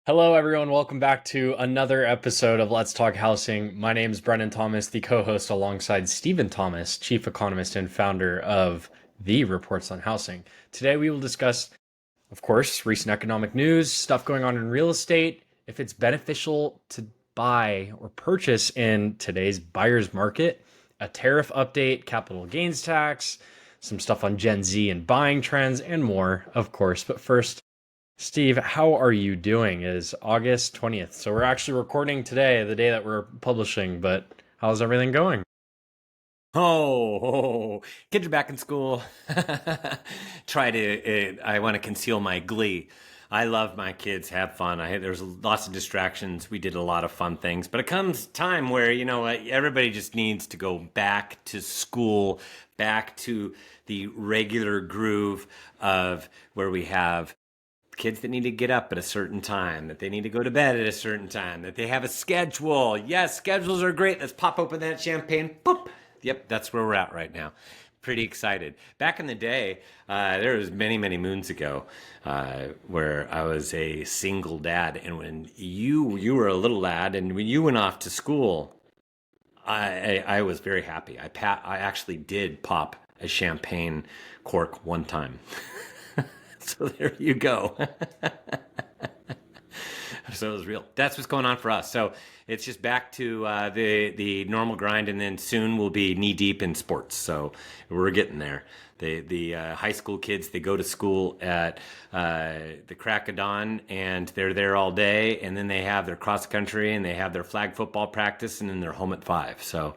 Hello, everyone. Welcome back to another episode of Let's Talk Housing. My name is Brendan Thomas, the co host alongside Stephen Thomas, chief economist and founder of the Reports on Housing. Today, we will discuss, of course, recent economic news, stuff going on in real estate, if it's beneficial to buy or purchase in today's buyer's market, a tariff update, capital gains tax, some stuff on Gen Z and buying trends, and more, of course. But first, Steve, how are you doing? It is August 20th. So we're actually recording today, the day that we're publishing, but how's everything going? Kids are back in school. I want to conceal my glee. I love my kids, have fun. There's lots of distractions. We did a lot of fun things, but it comes time where, everybody just needs to go back to school, back to the regular groove of where we have kids that need to get up at a certain time, that they need to go to bed at a certain time, that they have a schedule. Yes, schedules are great. Let's pop open that champagne. Boop. Yep, that's where we're at right now. Pretty excited. Back in the day, there was many, many moons ago, where I was a single dad, and when you were a little lad, and when you went off to school, I was very happy. I actually did pop a champagne cork one time. So there you go. So it was real. That's what's going on for us. So it's just back to the normal grind, and then soon we'll be knee deep in sports. So we're getting there. The high school kids, they go to school at the crack of dawn, and they're there all day, and then they have their cross country, and they have their flag football practice, and then they're home at 5. So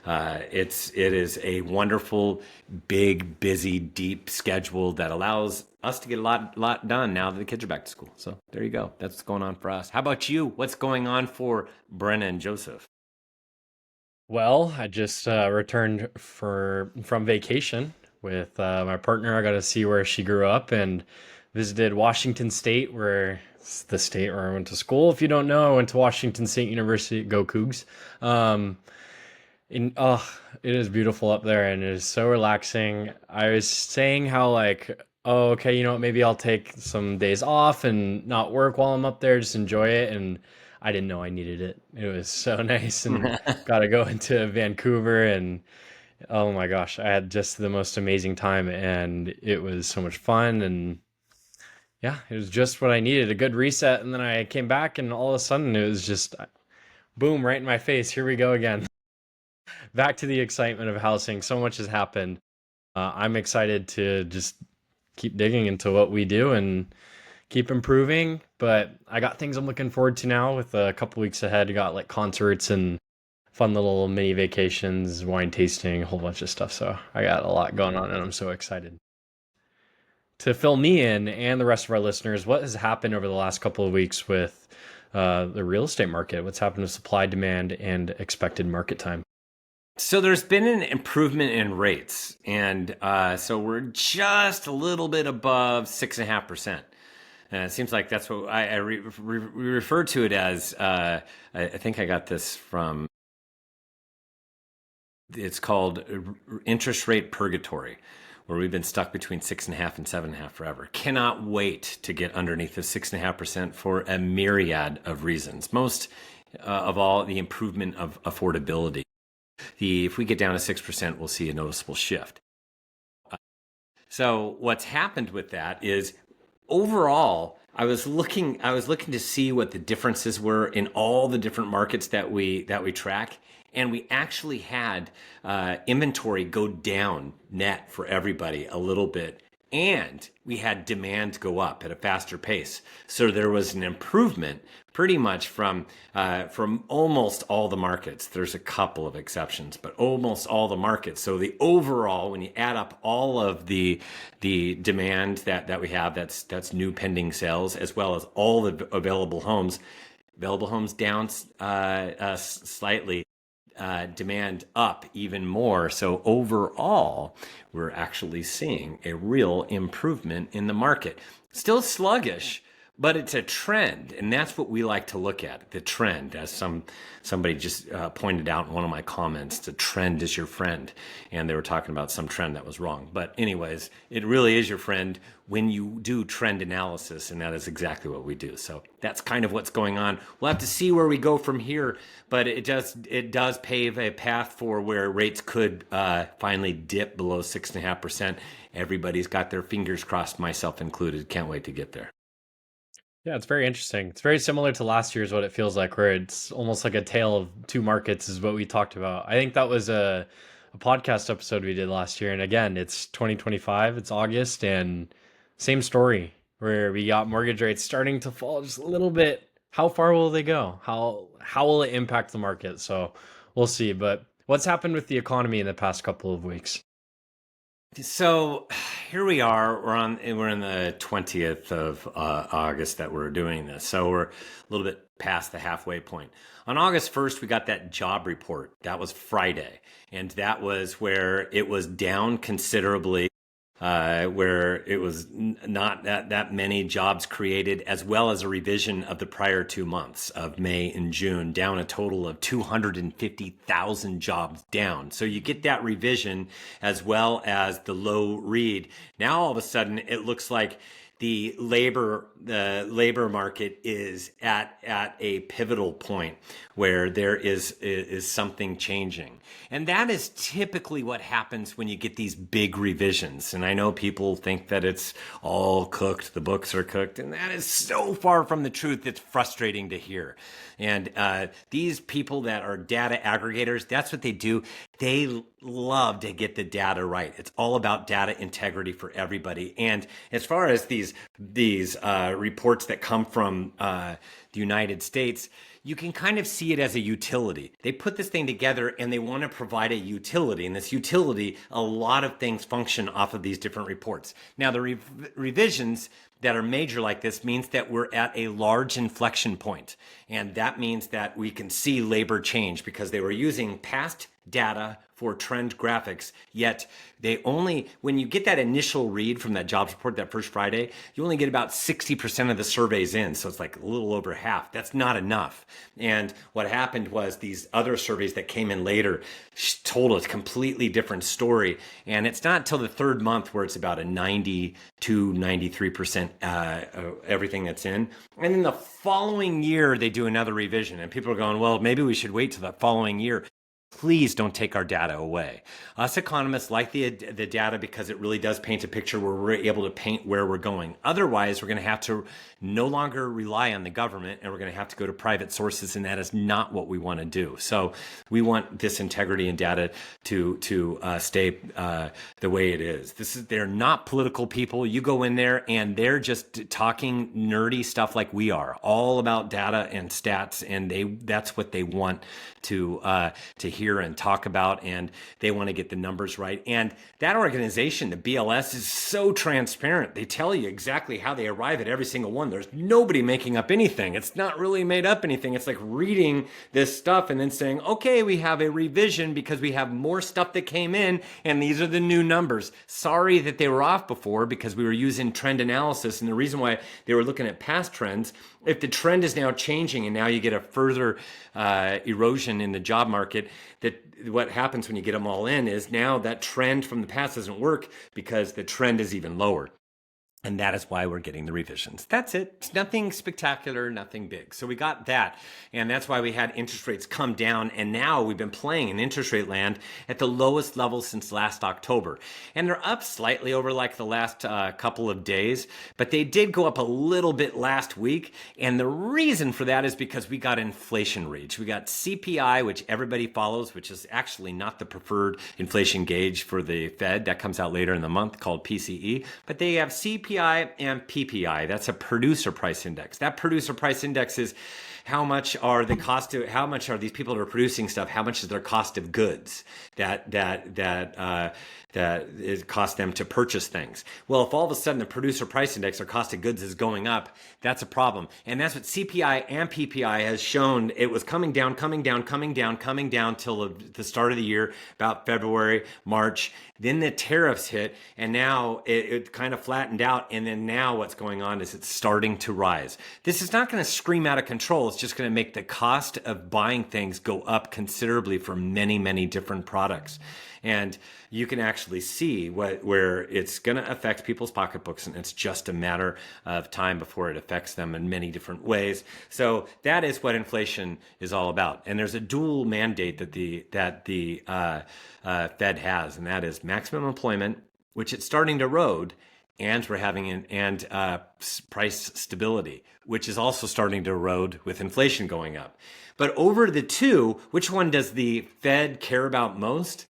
it is a wonderful, big, busy, deep schedule that allows us to get a lot done now that the kids are back to school. So there you go. That's what's going on for us. How about you? What's going on for Brenna and Joseph? Well, I just returned from vacation with my partner. I got to see where she grew up and visited Washington State, where it's the state where I went to school. If you don't know, I went to Washington State University. Go Cougs! Um, it is beautiful up there and it is so relaxing. I was saying how oh, okay, you know what, maybe I'll take some days off and not work while I'm up there, just enjoy it. And I didn't know I needed it. It was so nice and got to go into Vancouver and oh my gosh, I had just the most amazing time and it was so much fun and yeah, it was just what I needed, a good reset. And then I came back and all of a sudden it was just boom, right in my face. Here we go again. Back to the excitement of housing. So much has happened. I'm excited to just keep digging into what we do and keep improving. But I got things I'm looking forward to now with a couple weeks ahead. I got like concerts and fun little mini vacations, wine tasting, a whole bunch of stuff. So I got a lot going on and I'm so excited. To fill me in and the rest of our listeners, what has happened over the last couple of weeks with the real estate market? What's happened with supply, demand, and expected market time? So there's been an improvement in rates, and so we're just a little bit above 6.5%. And it seems like that's what we refer to it as. I think I got this from. It's called interest rate purgatory, where we've been stuck between 6.5 and 7.5 forever. Cannot wait to get underneath the 6.5% for a myriad of reasons. Most of all, the improvement of affordability. If we get down to 6%, we'll see a noticeable shift. So what's happened with that is overall, I was looking to see what the differences were in all the different markets that we track, and we actually had inventory go down net for everybody a little bit, and we had demand go up at a faster pace. So there was an improvement pretty much from almost all the markets. There's a couple of exceptions, but almost all the markets. So the overall, when you add up all of the demand that we have, that's new pending sales, as well as all the available homes down slightly, demand up even more. So overall, we're actually seeing a real improvement in the market. Still sluggish, but it's a trend, and that's what we like to look at, the trend. As somebody just pointed out in one of my comments, the trend is your friend, and they were talking about some trend that was wrong. But anyways, it really is your friend when you do trend analysis, and that is exactly what we do. So that's kind of what's going on. We'll have to see where we go from here, but it does pave a path for where rates could finally dip below 6.5%. Everybody's got their fingers crossed, myself included. Can't wait to get there. Yeah, it's very interesting. It's very similar to last year's what it feels like, where it's almost like a tale of two markets, is what we talked about. I think that was a podcast episode we did last year. And again, it's 2025, it's August, and same story where we got mortgage rates starting to fall just a little bit. How far will they go? How will it impact the market? So we'll see. But what's happened with the economy in the past couple of weeks? So here we are. We're in the 20th of August that we're doing this. So we're a little bit past the halfway point. On August 1st, we got that job report. That was Friday, and that was where it was down considerably. Where it was not that many jobs created, as well as a revision of the prior 2 months of May and June, down a total of 250,000 jobs down. So you get that revision as well as the low read. Now all of a sudden it looks like the labor market is at a pivotal point where there is something changing. And that is typically what happens when you get these big revisions. And I know people think that it's all cooked, the books are cooked, and that is so far from the truth. It's frustrating to hear. And these people that are data aggregators, that's what they do. They love to get the data right. It's all about data integrity for everybody. And as far as these reports that come from the United States, you can kind of see it as a utility. They put this thing together and they want to provide a utility. And this utility, a lot of things function off of these different reports. Now, the revisions that are major like this means that we're at a large inflection point. And that means that we can see labor change because they were using past data for trend graphics, yet when you get that initial read from that jobs report that first Friday, you only get about 60% of the surveys in. So it's like a little over half. That's not enough. And what happened was these other surveys that came in later told a completely different story. And it's not until the third month where it's about a 92, 93% everything that's in. And then the following year, they do another revision. And people are going, well, maybe we should wait till the following year. Please don't take our data away. Us economists like the data because it really does paint a picture where we're able to paint where we're going. Otherwise, we're going to have to no longer rely on the government and we're going to have to go to private sources, and that is not what we want to do. So we want this integrity in data to stay the way it is. They're not political people. You go in there and they're just talking nerdy stuff like we are, all about data and stats, and that's what they want to hear and talk about, and they want to get the numbers right. And that organization, the BLS, is so transparent. They tell you exactly how they arrive at every single one. There's nobody making up anything. It's not really made up anything. It's like reading this stuff and then saying, okay, we have a revision because we have more stuff that came in, and these are the new numbers. Sorry that they were off before because we were using trend analysis, and the reason why they were looking at past trends, if the trend is now changing and now you get a further erosion in the job market, that what happens when you get them all in is now that trend from the past doesn't work because the trend is even lower. And that is why we're getting the revisions. That's it. It's nothing spectacular, nothing big. So we got that. And that's why we had interest rates come down. And now we've been playing in interest rate land at the lowest level since last October. And they're up slightly over like the last couple of days. But they did go up a little bit last week. And the reason for that is because we got inflation reads. We got CPI, which everybody follows, which is actually not the preferred inflation gauge for the Fed. That comes out later in the month, called PCE. But they have CPI and PPI. That's a producer price index. That producer price index is how much are these people that are producing stuff, how much is their cost of goods that it costs them to purchase things. Well, if all of a sudden the producer price index or cost of goods is going up, that's a problem. And that's what CPI and PPI has shown. It was coming down till the start of the year, about February, March. Then the tariffs hit, and now it kind of flattened out. out, and then now what's going on is it's starting to rise. This is not going to scream out of control. It's just going to make the cost of buying things go up considerably for many, many different products. And you can actually see where it's going to affect people's pocketbooks, and it's just a matter of time before it affects them in many different ways. So that is what inflation is all about. And there's a dual mandate that the Fed has, and that is maximum employment, which it's starting to erode, and we're having price stability, which is also starting to erode with inflation going up. But over the two, which one does the Fed care about most?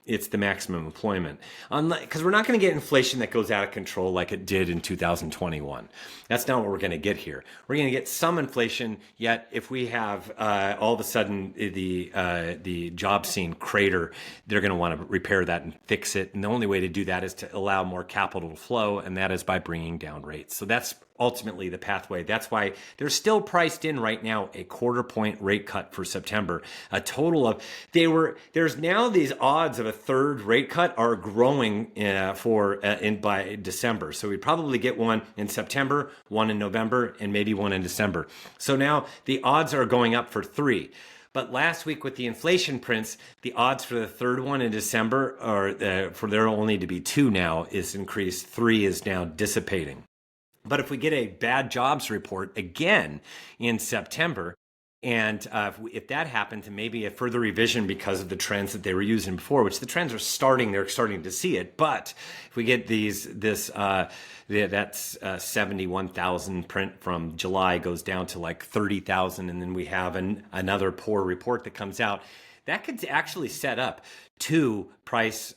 It's the maximum employment. Because we're not going to get inflation that goes out of control like it did in 2021. That's not what we're going to get here. We're going to get some inflation, yet if we have all of a sudden the job scene crater, they're going to want to repair that and fix it. And the only way to do that is to allow more capital to flow, and that is by bringing down rates. So that's ultimately the pathway. That's why they're still priced in right now a 1/4 point rate cut for September. A total of there's now these odds of a third rate cut are growing by December. So we'd probably get one in September, one in November, and maybe one in December. So now the odds are going up for 3. But last week with the inflation prints, the odds for the third one in December, or for there only to be 2 now, is increased. 3 is now dissipating. But if we get a bad jobs report again in September, and if that happens, and maybe a further revision because of the trends that they were using before, which the trends are they're starting to see it. But if we get that's 71,000 print from July goes down to like 30,000, and then we have another poor report that comes out, that could actually set up 2 cuts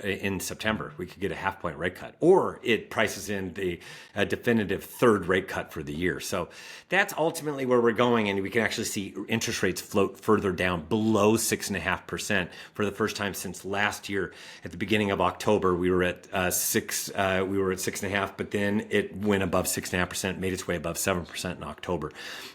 in September. We could get a 1/2 point rate cut, or it prices in the definitive third rate cut for the year. So that's ultimately where we're going, and we can actually see interest rates float further down below 6.5% for the first time since last year. At the beginning of October, we were at 6.5, but then it went above 6.5%, made its way above 7% in October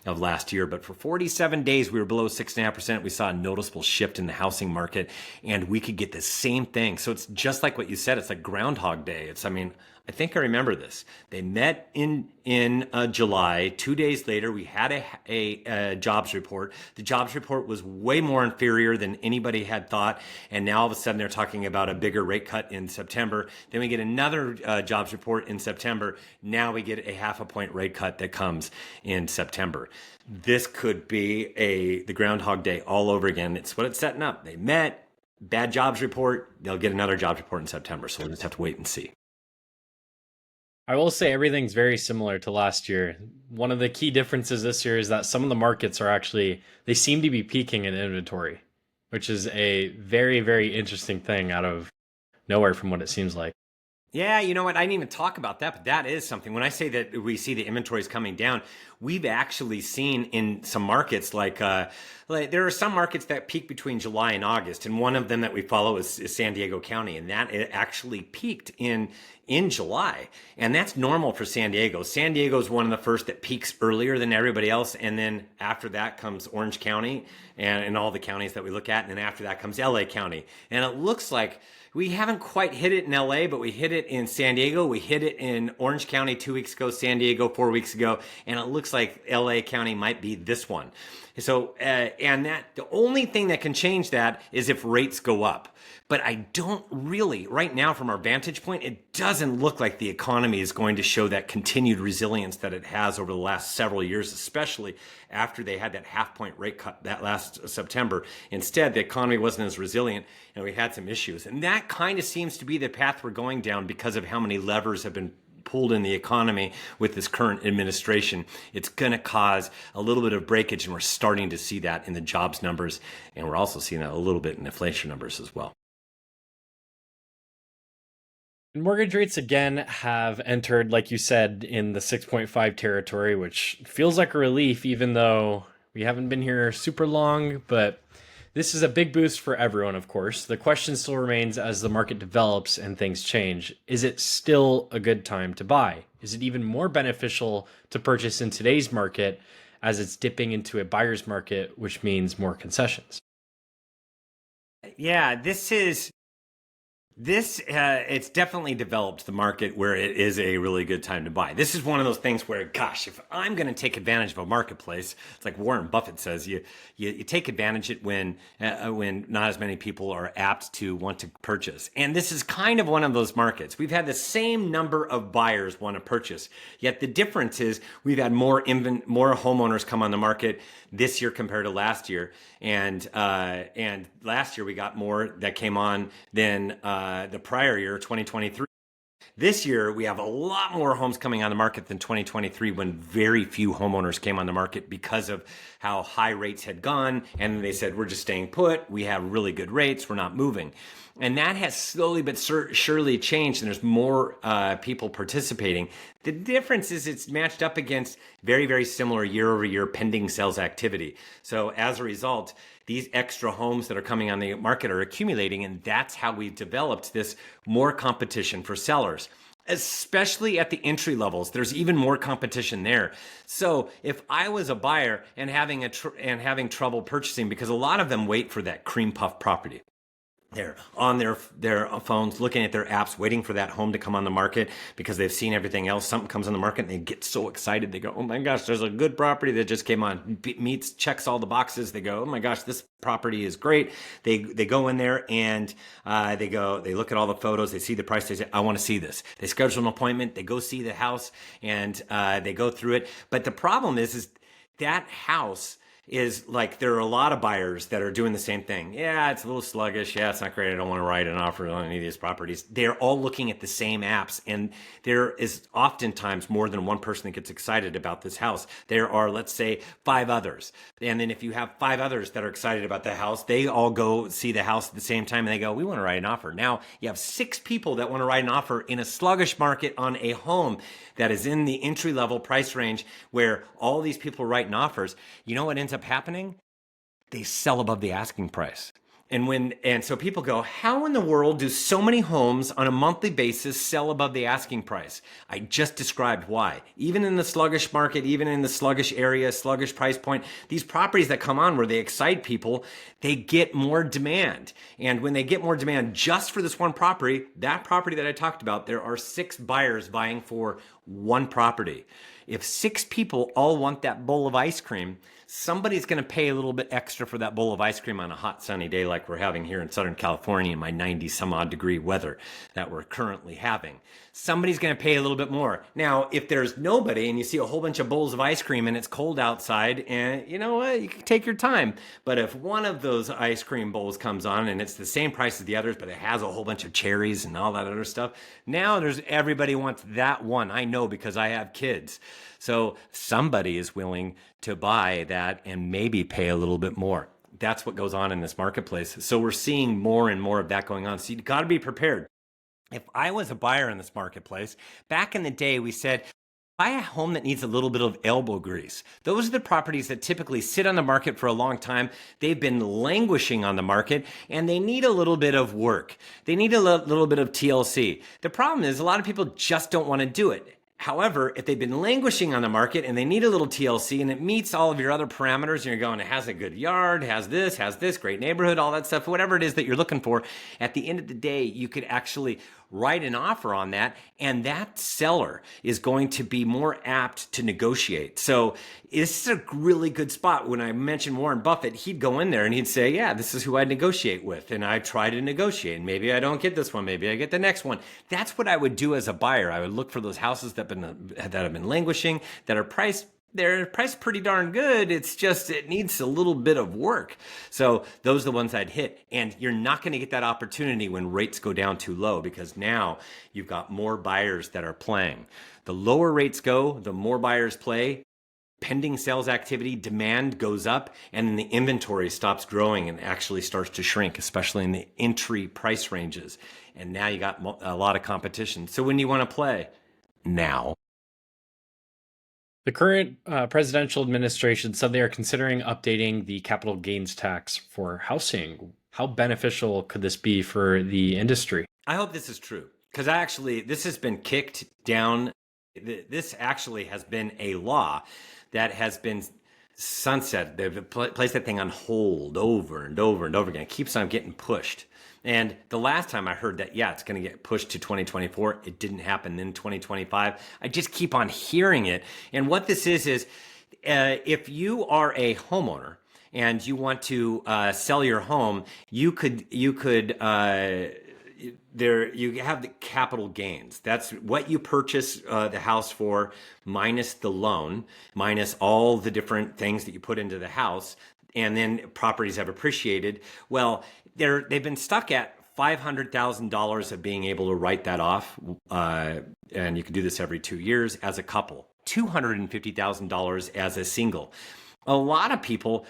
of last year. But for 47 days, we were below 6.5%. We saw a noticeable shift in the housing market, and we could get the same thing. So it's just like what you said. It's like Groundhog Day. I think I remember this. They met in July. 2 days later, we had a jobs report. The jobs report was way more inferior than anybody had thought, and now all of a sudden they're talking about a bigger rate cut in September. Then we get another jobs report in September. Now we get a 1/2 point rate cut that comes in September. This could be the Groundhog Day all over again. It's what it's setting up. They met, bad jobs report. They'll get another jobs report in September. So we'll just have to wait and see. I will say everything's very similar to last year. One of the key differences this year is that some of the markets they seem to be peaking in inventory, which is a very, very interesting thing out of nowhere from what it seems like. Yeah, you know what? I didn't even talk about that, but that is something. When I say that we see the inventories coming down, we've actually seen in some markets like there are some markets that peak between July and August, and one of them that we follow is San Diego County, and that it actually peaked in July, and that's normal for San Diego. San Diego is one of the first that peaks earlier than everybody else, and then after that comes Orange County and all the counties that we look at, and then after that comes LA County, and it looks like we haven't quite hit it in LA, but we hit it in San Diego. We hit it in Orange County 2 weeks ago, San Diego 4 weeks ago, and it looks like LA County might be this one. So, and the only thing that can change that is if rates go up. But I don't really, right now from our vantage point, it doesn't look like the economy is going to show that continued resilience that it has over the last several years, especially after they had that 1/2 point rate cut that last September. Instead, the economy wasn't as resilient, and we had some issues. And that kind of seems to be the path we're going down because of how many levers have been pulled in the economy with this current administration. It's going to cause a little bit of breakage, and we're starting to see that in the jobs numbers, and we're also seeing that a little bit in inflation numbers as well. Mortgage rates again have entered, like you said, in the 6.5 territory, which feels like a relief, even though we haven't been here super long. But this is a big boost for everyone, of course. The question still remains as the market develops and things change. Is it still a good time to buy? Is it even more beneficial to purchase in today's market as it's dipping into a buyer's market, which means more concessions? Yeah, this is It's definitely developed the market where it is a really good time to buy. This is one of those things where, gosh, if I'm going to take advantage of a marketplace, it's like Warren Buffett says, you take advantage of it when not as many people are apt to want to purchase. And this is kind of one of those markets. We've had the same number of buyers want to purchase, yet the difference is we've had more homeowners come on the market this year compared to last year, and last year we got more that came on than the prior year, 2023. This year, we have a lot more homes coming on the market than 2023 when very few homeowners came on the market because of how high rates had gone. And they said, we're just staying put. We have really good rates. We're not moving. And that has slowly but surely changed, and there's more people participating. The difference is it's matched up against very, very similar year-over-year pending sales activity. So as a result, these extra homes that are coming on the market are accumulating, and that's how we've developed this more competition for sellers. Especially at the entry levels, there's even more competition there. So if I was a buyer and having trouble purchasing, because a lot of them wait for that cream puff property, they're on their phones, looking at their apps, waiting for that home to come on the market because they've seen everything else. Something comes on the market and they get so excited. They go, "Oh my gosh, there's a good property that just came on, checks all the boxes." They go, "Oh my gosh, this property is great." They go in there and they look at all the photos, they see the price, they say, "I want to see this." They schedule an appointment, they go see the house, and they go through it. But the problem is that house is like there are a lot of buyers that are doing the same thing. Yeah, it's a little sluggish. Yeah, it's not great. I don't want to write an offer on any of these properties. They're all looking at the same apps, and there is oftentimes more than one person that gets excited about this house. There are, let's say, 5 others. And then if you have 5 others that are excited about the house, they all go see the house at the same time and they go, "We want to write an offer." Now you have 6 people that want to write an offer in a sluggish market on a home that is in the entry level price range where all these people are writing offers. You know what ends up happening? They sell above the asking price. And so people go, how in the world do so many homes on a monthly basis sell above the asking price? I just described why. Even in the sluggish market, even in the sluggish area, sluggish price point, these properties that come on where they excite people, they get more demand. And when they get more demand just for this one property, that property that I talked about, there are 6 buyers vying for one property. If 6 people all want that bowl of ice cream, somebody's going to pay a little bit extra for that bowl of ice cream on a hot sunny day like we're having here in Southern California in my 90 some odd degree weather that we're currently having. Somebody's going to pay a little bit more. Now, if there's nobody and you see a whole bunch of bowls of ice cream and it's cold outside, and you know what, you can take your time. But if one of those ice cream bowls comes on and it's the same price as the others, but it has a whole bunch of cherries and all that other stuff, now everybody wants that one. I know because I have kids. So somebody is willing to buy that and maybe pay a little bit more. That's what goes on in this marketplace. So we're seeing more and more of that going on. So you've got to be prepared. If I was a buyer in this marketplace, back in the day, we said, buy a home that needs a little bit of elbow grease. Those are the properties that typically sit on the market for a long time. They've been languishing on the market and they need a little bit of work. They need a little bit of TLC. The problem is a lot of people just don't want to do it. However, if they've been languishing on the market and they need a little TLC and it meets all of your other parameters and you're going, it has a good yard, has this, great neighborhood, all that stuff, whatever it is that you're looking for, at the end of the day, you could actually write an offer on that, and that seller is going to be more apt to negotiate. So this is a really good spot. When I mentioned Warren Buffett, he'd go in there and he'd say, yeah, this is who I negotiate with, and I try to negotiate. And maybe I don't get this one, maybe I get the next one. That's what I would do as a buyer. I would look for those houses that have been languishing, that are priced. They're priced pretty darn good. It's just, it needs a little bit of work. So those are the ones I'd hit. And you're not going to get that opportunity when rates go down too low, because now you've got more buyers that are playing. The lower rates go, the more buyers play. Pending sales activity, demand goes up, and then the inventory stops growing and actually starts to shrink, especially in the entry price ranges. And now you got a lot of competition. So when do you want to play? Now. The current presidential administration said they are considering updating the capital gains tax for housing. How beneficial could this be for the industry? I hope this is true, because this has been kicked down. This actually has been a law that has been sunset. They've placed that thing on hold over and over and over again. It keeps on getting pushed. And the last time I heard that, yeah, it's going to get pushed to 2024. It didn't happen in 2025. I just keep on hearing it. And what this is if you are a homeowner and you want to sell your home, you have the capital gains. That's what you purchase the house for, minus the loan, minus all the different things that you put into the house, and then properties have appreciated. Well, they've been stuck at $500,000 of being able to write that off, and you can do this every 2 years as a couple. $250,000 as a single. For a lot of people,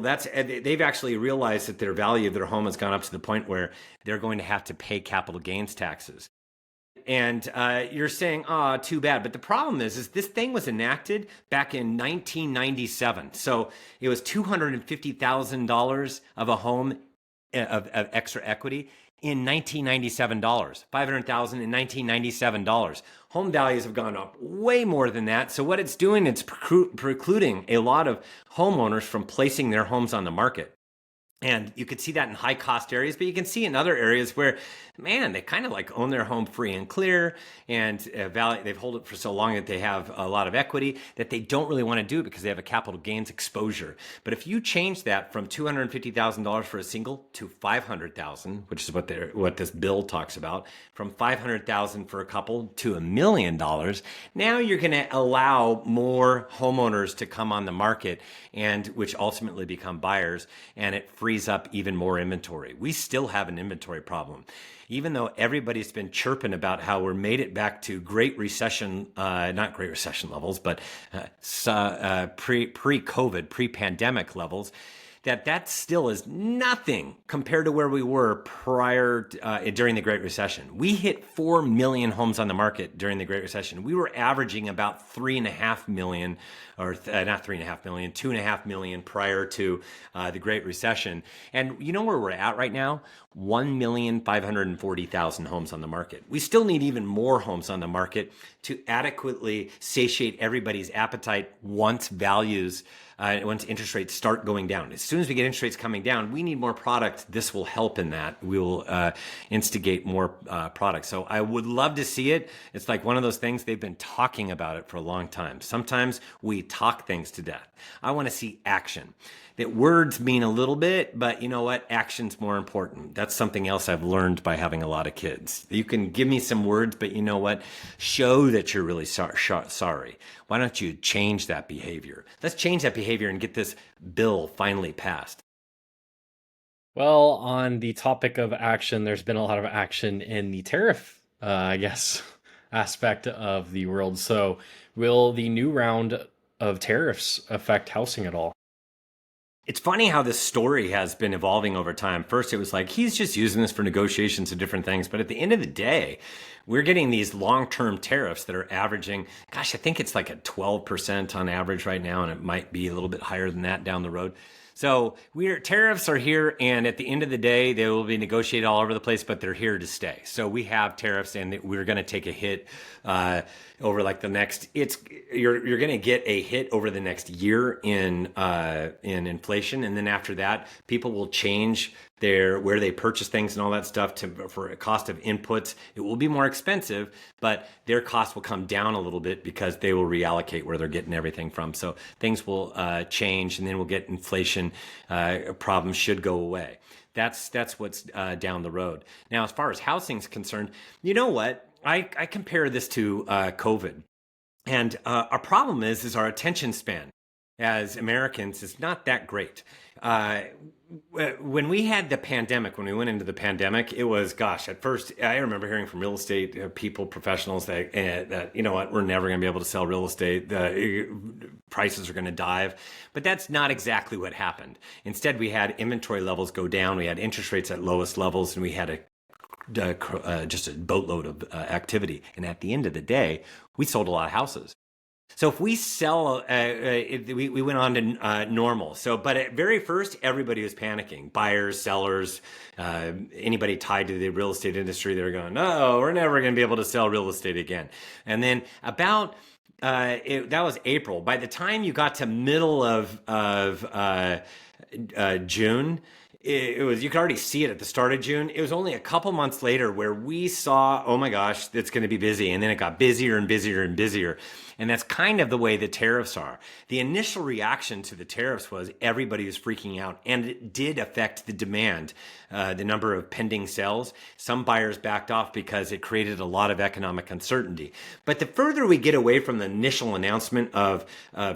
they've actually realized that their value of their home has gone up to the point where they're going to have to pay capital gains taxes. And you're saying, oh, too bad. But the problem is this thing was enacted back in 1997. So it was $250,000 of a home of extra equity in $1997, $500,000 in $1997. Home values have gone up way more than that. So what it's doing, it's precluding a lot of homeowners from placing their homes on the market. And you could see that in high cost areas, but you can see in other areas where, man, they kind of like own their home free and clear, and they've held it for so long that they have a lot of equity that they don't really want to do it because they have a capital gains exposure. But if you change that from $250,000 for a single to $500,000, which is what this bill talks about, from $500,000 for a couple to $1 million, now you're going to allow more homeowners to come on the market, and which ultimately become buyers, and it frees up even more inventory. We still have an inventory problem. Even though everybody's been chirping about how we're made it back to Great Recession, not Great Recession levels, but pre-COVID, pre-pandemic levels, that still is nothing compared to where we were during the Great Recession. We hit 4 million homes on the market during the Great Recession. We were averaging about 3.5 million, or not 3.5 million, 2.5 million prior to the Great Recession. And you know where we're at right now? 1,540,000 homes on the market. We still need even more homes on the market to adequately satiate everybody's appetite once interest rates start going down. As soon as we get interest rates coming down, we need more product. This will help in that. We will instigate more product. So I would love to see it. It's like one of those things, they've been talking about it for a long time. Sometimes we talk things to death. I want to see action. That words mean a little bit, but you know what? Action's more important. That's something else I've learned by having a lot of kids. You can give me some words, but you know what? Show that you're really sorry. Why don't you change that behavior? Let's change that behavior and get this bill finally passed. Well, on the topic of action, there's been a lot of action in the tariff, I guess, aspect of the world. So, will the new round of tariffs affect housing at all? It's funny how this story has been evolving over time. First, it was like, he's just using this for negotiations and different things. But at the end of the day, we're getting these long-term tariffs that are averaging, gosh, I think it's like a 12% on average right now, and it might be a little bit higher than that down the road. So tariffs are here, and at the end of the day, they will be negotiated all over the place, but they're here to stay. So we have tariffs, and we're going to take a hit over like the next. You're going to get a hit over the next year in inflation, and then after that, people will change where they purchase things and all that stuff for a cost of inputs. It will be more expensive, but their cost will come down a little bit because they will reallocate where they're getting everything from. So things will change, and then we'll get inflation. Problems should go away. That's what's down the road. Now, as far as housing is concerned, you know what? I compare this to COVID, and our problem is our attention span as Americans is not that great. When we had the pandemic, when we went into the pandemic, it was, gosh, at first, I remember hearing from real estate people, professionals that you know what, we're never going to be able to sell real estate. The prices are going to dive. But that's not exactly what happened. Instead, we had inventory levels go down. We had interest rates at lowest levels, and we had just a boatload of activity. And at the end of the day, we sold a lot of houses. So if we sell, we went on to normal. So, but at very first, everybody was panicking. Buyers, sellers, anybody tied to the real estate industry, they were going, no, we're never going to be able to sell real estate again. And then about That was April. By the time you got to middle of June, it was, you could already see it at the start of June. It was only a couple months later where we saw, oh my gosh, it's going to be busy, and then it got busier and busier and busier. And that's kind of the way the tariffs are. The initial reaction to the tariffs was everybody was freaking out, and it did affect the demand, the number of pending sales. Some buyers backed off because it created a lot of economic uncertainty. But the further we get away from the initial announcement of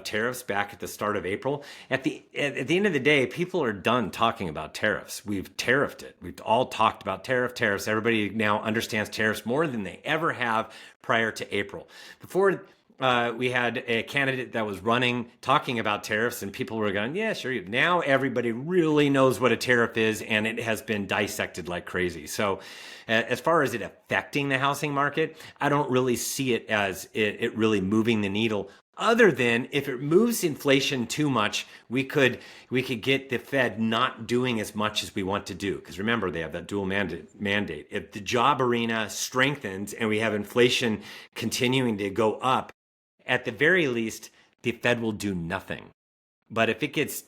tariffs back at the start of April, at the end of the day, people are done talking about tariffs. We've tariffed it. We've all talked about tariffs. Everybody now understands tariffs more than they ever have prior to April. Before, we had a candidate that was running talking about tariffs, and people were going, yeah, sure. Now everybody really knows what a tariff is, and it has been dissected like crazy. So as far as it affecting the housing market, I don't really see it as it really moving the needle. Other than if it moves inflation too much, we could get the Fed not doing as much as we want to do. Because remember, they have that dual mandate. If the job arena strengthens and we have inflation continuing to go up, at the very least, the Fed will do nothing. But if it gets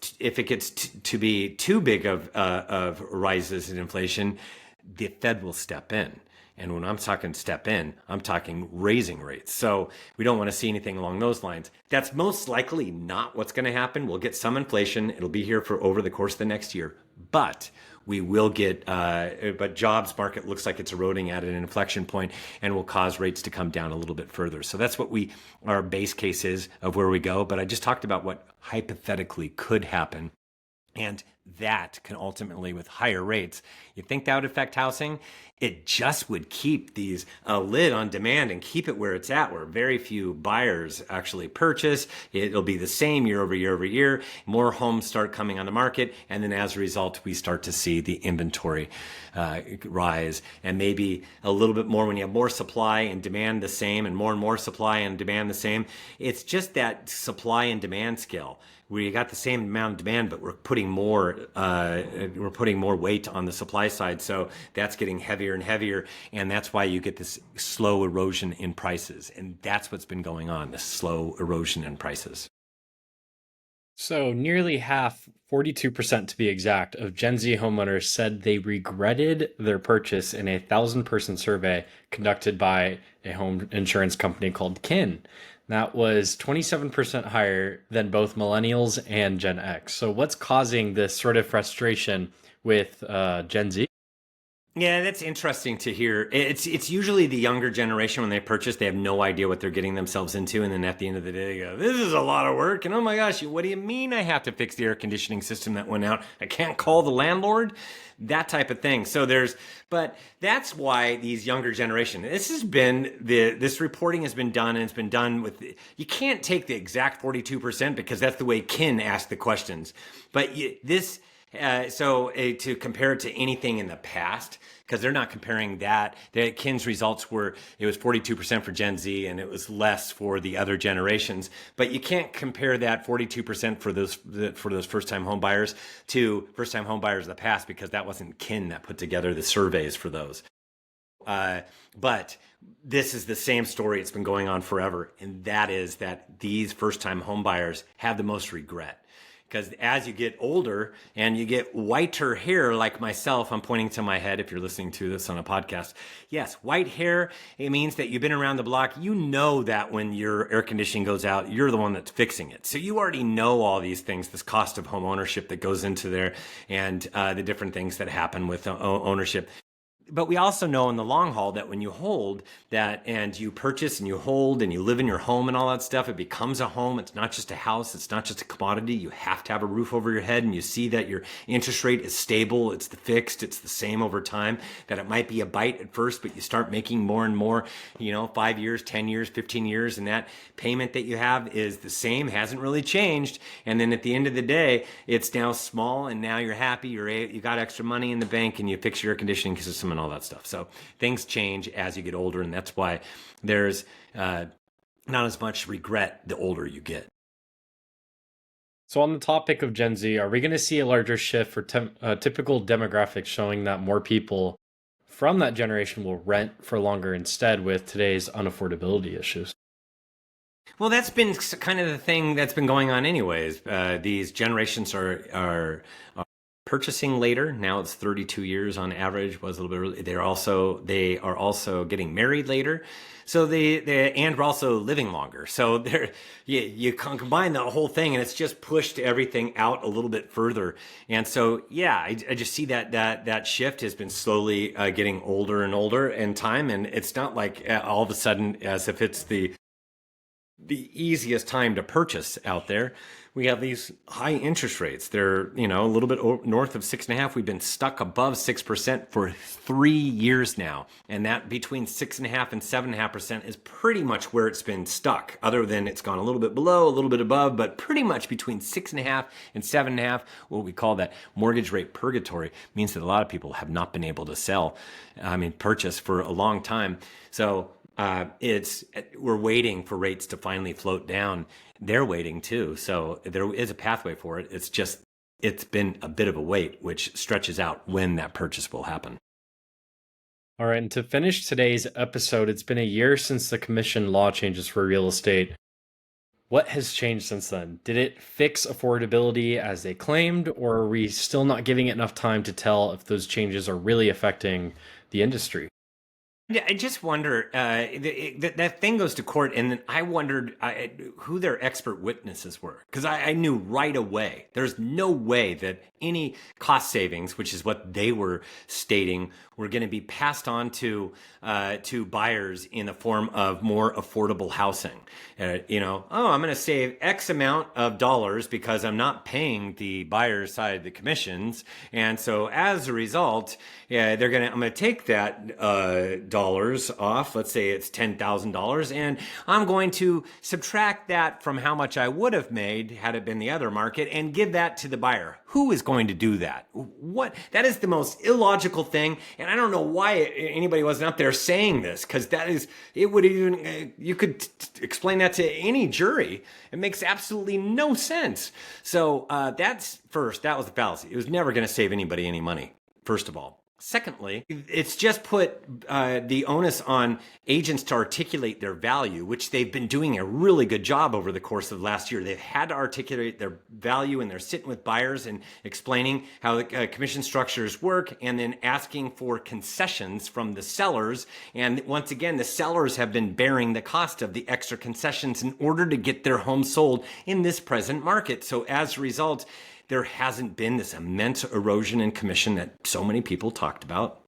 to be too big of rises in inflation, the Fed will step in. And when I'm talking step in, I'm talking raising rates. So we don't want to see anything along those lines. That's most likely not what's going to happen. We'll get some inflation. It'll be here for over the course of the next year. But we will get, but jobs market looks like it's eroding at an inflection point and will cause rates to come down a little bit further. So that's what our base case is of where we go. But I just talked about what hypothetically could happen. And that can ultimately, with higher rates, you think that would affect housing? It just would keep these a lid on demand and keep it where it's at, where very few buyers actually purchase. It'll be the same year over year over year. More homes start coming on the market, and then as a result, we start to see the inventory rise, and maybe a little bit more when you have more supply and demand the same, and more supply and demand the same. It's just that supply and demand scale. We got the same amount of demand, but we're putting more weight on the supply side. So that's getting heavier and heavier, and that's why you get this slow erosion in prices. And that's what's been going on, this slow erosion in prices. So nearly half, 42% to be exact, of Gen Z homeowners said they regretted their purchase in a 1,000-person survey conducted by a home insurance company called Kin. That was 27% higher than both millennials and Gen X. So what's causing this sort of frustration with Gen Z? Yeah, that's interesting to hear. It's usually the younger generation when they purchase, they have no idea what they're getting themselves into, and then at the end of the day, they go, "This is a lot of work." And oh my gosh, what do you mean I have to fix the air conditioning system that went out? I can't call the landlord. That type of thing. But that's why these younger generation. This reporting has been done, and it's been done with. You can't take the exact 42% because that's the way Kin asked the questions. But to compare it to anything in the past, because they're not comparing that. Kin's results were, it was 42% for Gen Z and it was less for the other generations. But you can't compare that 42% for those first-time home buyers to first-time home buyers of the past, because that wasn't Kin that put together the surveys for those. But this is the same story. It's been going on forever. And that is that these first-time home buyers have the most regret. Because as you get older and you get whiter hair, like myself, I'm pointing to my head if you're listening to this on a podcast. Yes, white hair, it means that you've been around the block. You know that when your air conditioning goes out, you're the one that's fixing it. So you already know all these things, this cost of home ownership that goes into there, and the different things that happen with ownership. But we also know in the long haul that when you hold that and you purchase and you hold and you live in your home and all that stuff, it becomes a home. It's not just a house. It's not just a commodity. You have to have a roof over your head, and you see that your interest rate is stable. It's fixed. It's the same over time. That it might be a bite at first, but you start making more and more, 5 years, 10 years, 15 years, and that payment that you have is the same, hasn't really changed. And then at the end of the day, it's now small, and now you're happy. You got extra money in the bank, and you fix your air conditioning system and all that stuff. So things change as you get older, and that's why there's not as much regret the older you get. So on the topic of Gen Z, are we going to see a larger shift for typical demographics showing that more people from that generation will rent for longer instead with today's unaffordability issues? Well, that's been kind of the thing that's been going on, anyways. These generations are purchasing later. Now it's 32 years on average. Was a little bit early. They are also getting married later. So and we're also living longer. So you combine the whole thing, and it's just pushed everything out a little bit further. And so yeah, I just see that shift has been slowly getting older and older in time, and it's not like all of a sudden as if it's the easiest time to purchase out there. We have these high interest rates. They're, a little bit north of 6.5. We've been stuck above 6% for 3 years now. And that between 6.5 and 7.5% is pretty much where it's been stuck, other than it's gone a little bit below, a little bit above, but pretty much between 6.5 and 7.5, what we call that mortgage rate purgatory, means that a lot of people have not been able to purchase for a long time. So we're waiting for rates to finally float down. They're waiting too. So there is a pathway for it. It's been a bit of a wait, which stretches out when that purchase will happen. All right, and to finish today's episode, it's been a year since the commission law changes for real estate. What has changed since then? Did it fix affordability as they claimed, or are we still not giving it enough time to tell if those changes are really affecting the industry? Yeah, I just wonder, that thing goes to court, and then I wondered who their expert witnesses were. Because I knew right away, there's no way that any cost savings, which is what they were stating, were going to be passed on to buyers in the form of more affordable housing. I'm going to save X amount of dollars because I'm not paying the buyer's side of the commissions. And so as a result, yeah, I'm going to take that dollars off. Let's say it's $10,000, and I'm going to subtract that from how much I would have made had it been the other market and give that to the buyer. Who is going to do that? That is the most illogical thing, and I don't know why anybody wasn't up there saying this, because you could explain that to any jury. It makes absolutely no sense. So that was the fallacy. It was never going to save anybody any money, first of all. Secondly, it's just put the onus on agents to articulate their value, which they've been doing a really good job over the course of last year. They've had to articulate their value, and they're sitting with buyers and explaining how the commission structures work, and then asking for concessions from the sellers. And once again, the sellers have been bearing the cost of the extra concessions in order to get their home sold in this present market. So as a result, there hasn't been this immense erosion in commission that so many people talked about.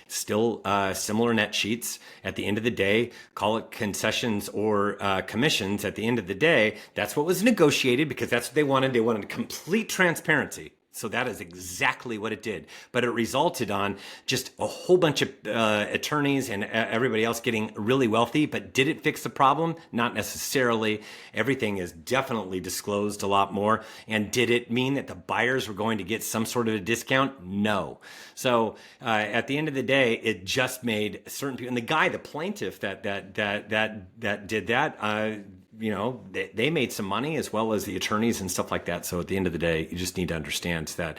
Still similar net sheets. At the end of the day, call it concessions or commissions. At the end of the day, that's what was negotiated, because that's what they wanted. They wanted complete transparency. So that is exactly what it did. But it resulted on just a whole bunch of attorneys and everybody else getting really wealthy. But did it fix the problem? Not necessarily. Everything is definitely disclosed a lot more. And did it mean that the buyers were going to get some sort of a discount? No. So at the end of the day, it just made certain people. And the plaintiff that did that, they made some money, as well as the attorneys and stuff like that. So at the end of the day, you just need to understand that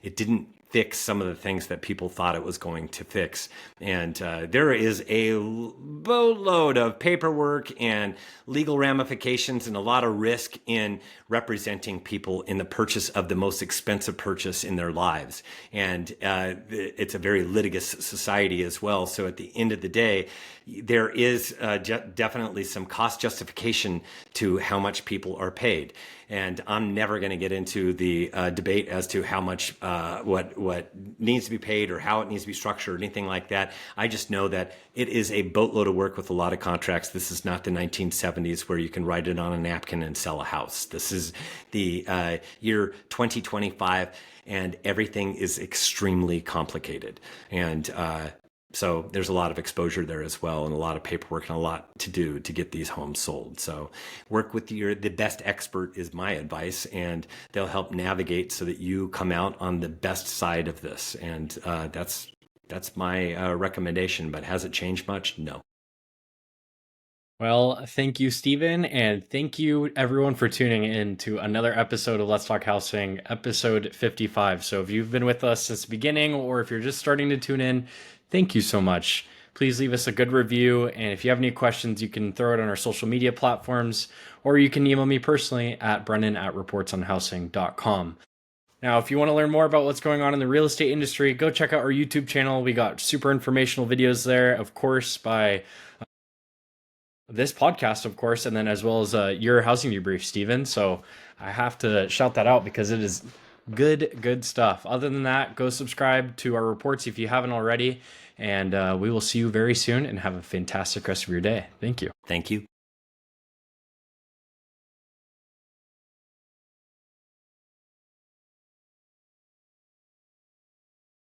it didn't fix some of the things that people thought it was going to fix. And there is a boatload of paperwork and legal ramifications and a lot of risk in representing people in the purchase of the most expensive purchase in their lives. And it's a very litigious society as well. So at the end of the day, there is definitely some cost justification to how much people are paid. And I'm never going to get into the debate as to how much what needs to be paid or how it needs to be structured or anything like that. I just know that it is a boatload of work with a lot of contracts. This is not the 1970s where you can write it on a napkin and sell a house. This is the year 2025, and everything is extremely complicated. And so there's a lot of exposure there as well, and a lot of paperwork and a lot to do to get these homes sold. So work with the best expert is my advice, and they'll help navigate so that you come out on the best side of this. And that's my recommendation. But has it changed much? No. Well, thank you, Stephen, and thank you everyone for tuning in to another episode of Let's Talk Housing, episode 55. So if you've been with us since the beginning, or if you're just starting to tune in, thank you so much. please leave us a good review. And if you have any questions, you can throw it on our social media platforms, or you can email me personally at brennan@reportsonhousing.com. Now, if you want to learn more about what's going on in the real estate industry, go check out our YouTube channel. We got super informational videos there, of course, by this podcast, of course, and then as well as your housing debrief, Steven. So I have to shout that out because it is good stuff. Other than that, go subscribe to our reports if you haven't already, and we will see you very soon, and have a fantastic rest of your day. Thank you. Thank you.